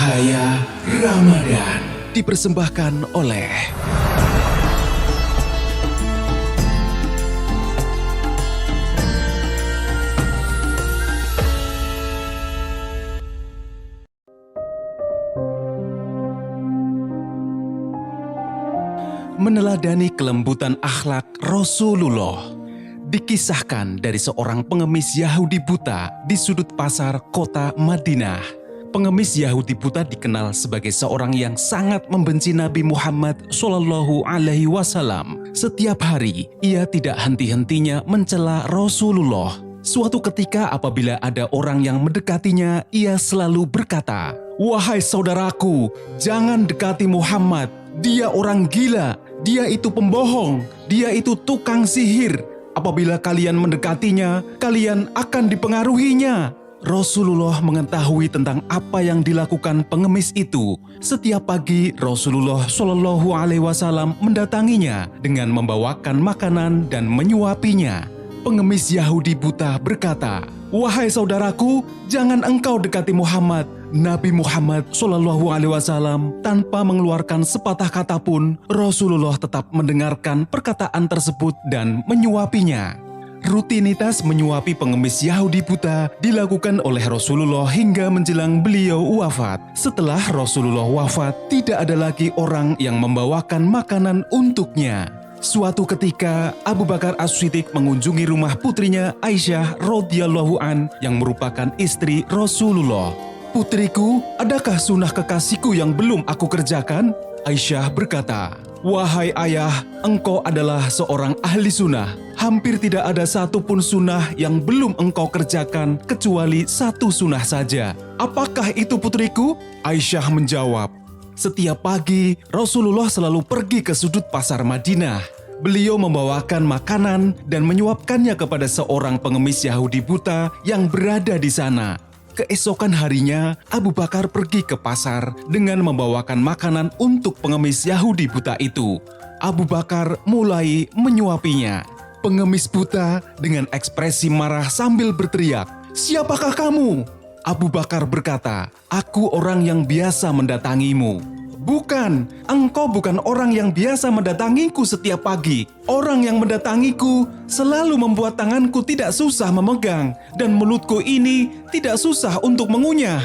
Cahaya Ramadan dipersembahkan oleh meneladani kelembutan akhlak Rasulullah. Dikisahkan dari seorang pengemis Yahudi buta di sudut pasar kota Madinah. Pengemis Yahudi buta dikenal sebagai seorang yang sangat membenci Nabi Muhammad SAW. Setiap hari, ia tidak henti-hentinya mencela Rasulullah. Suatu ketika apabila ada orang yang mendekatinya, ia selalu berkata, "Wahai saudaraku, jangan dekati Muhammad. Dia orang gila, dia itu pembohong, dia itu tukang sihir. Apabila kalian mendekatinya, kalian akan dipengaruhinya." Rasulullah mengetahui tentang apa yang dilakukan pengemis itu. Setiap pagi Rasulullah Shallallahu Alaihi Wasallam mendatanginya dengan membawakan makanan dan menyuapinya. Pengemis Yahudi buta berkata, "Wahai saudaraku, jangan engkau dekati Muhammad." Nabi Muhammad Shallallahu Alaihi Wasallam tanpa mengeluarkan sepatah kata pun, Rasulullah tetap mendengarkan perkataan tersebut dan menyuapinya. Rutinitas menyuapi pengemis Yahudi buta dilakukan oleh Rasulullah hingga menjelang beliau wafat. Setelah Rasulullah wafat, tidak ada lagi orang yang membawakan makanan untuknya. Suatu ketika, Abu Bakar As-Siddiq mengunjungi rumah putrinya Aisyah radhiyallahu an yang merupakan istri Rasulullah. "Putriku, adakah sunnah kekasihku yang belum aku kerjakan?" Aisyah berkata, "Wahai ayah, engkau adalah seorang ahli sunnah. Hampir tidak ada satupun sunnah yang belum engkau kerjakan kecuali satu sunnah saja. Apakah itu putriku?" Aisyah menjawab, "Setiap pagi Rasulullah selalu pergi ke sudut pasar Madinah. Beliau membawakan makanan dan menyuapkannya kepada seorang pengemis Yahudi buta yang berada di sana. Keesokan harinya, Abu Bakar pergi ke pasar dengan membawakan makanan untuk pengemis Yahudi buta itu. Abu Bakar mulai menyuapinya. Pengemis buta dengan ekspresi marah sambil berteriak, "Siapakah kamu?" Abu Bakar berkata, "Aku orang yang biasa mendatangimu." "Bukan, engkau bukan orang yang biasa mendatangiku setiap pagi. Orang yang mendatangiku selalu membuat tanganku tidak susah memegang dan mulutku ini tidak susah untuk mengunyah."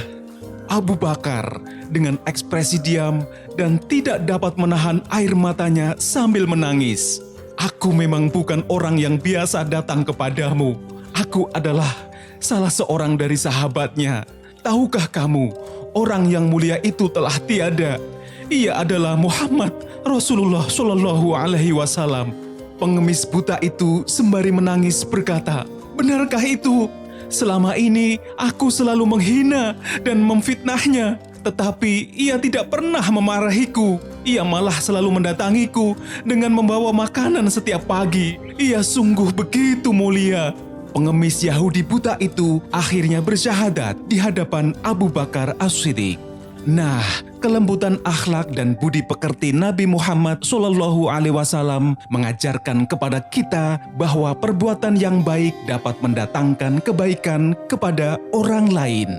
Abu Bakar dengan ekspresi diam dan tidak dapat menahan air matanya sambil menangis. "Aku memang bukan orang yang biasa datang kepadamu. Aku adalah salah seorang dari sahabatnya. Tahukah kamu, orang yang mulia itu telah tiada. Ia adalah Muhammad Rasulullah Shallallahu Alaihi Wasallam." Pengemis buta itu sembari menangis berkata, "Benarkah itu? Selama ini aku selalu menghina dan memfitnahnya, tetapi ia tidak pernah memarahiku. Ia malah selalu mendatangiku dengan membawa makanan setiap pagi. Ia sungguh begitu mulia." Pengemis Yahudi buta itu akhirnya bersyahadat di hadapan Abu Bakar As-Siddiq. Nah, kelembutan akhlak dan budi pekerti Nabi Muhammad SAW mengajarkan kepada kita bahwa perbuatan yang baik dapat mendatangkan kebaikan kepada orang lain.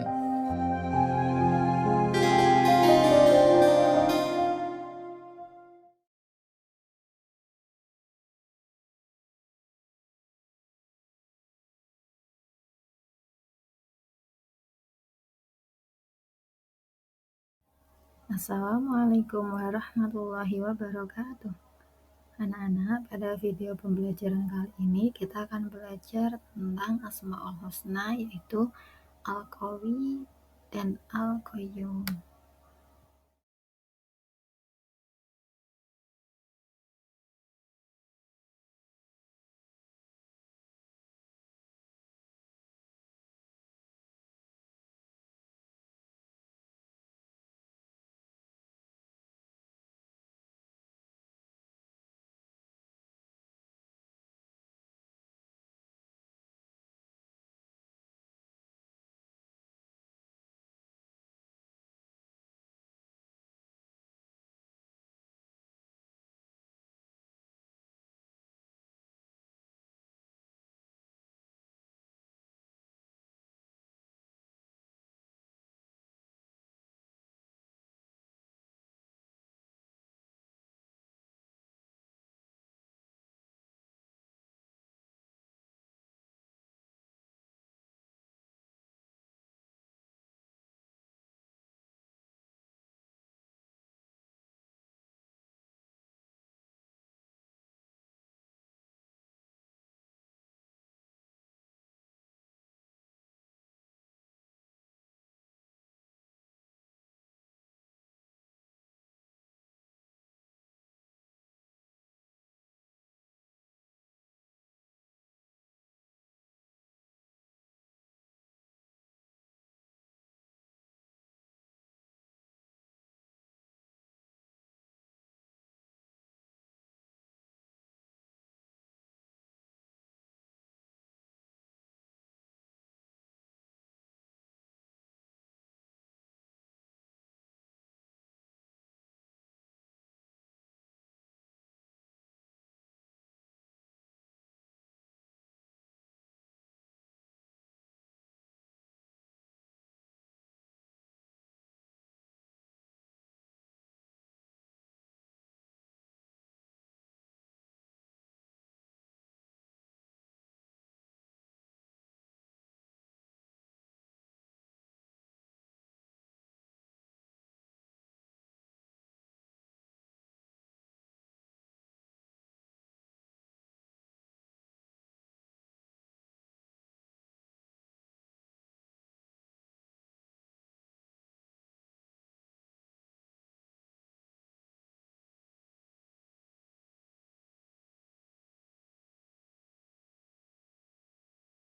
Assalamualaikum warahmatullahi wabarakatuh. Anak-anak, pada video pembelajaran kali ini kita akan belajar tentang Asmaul Husna, yaitu Al-Qawi dan Al-Qayyum.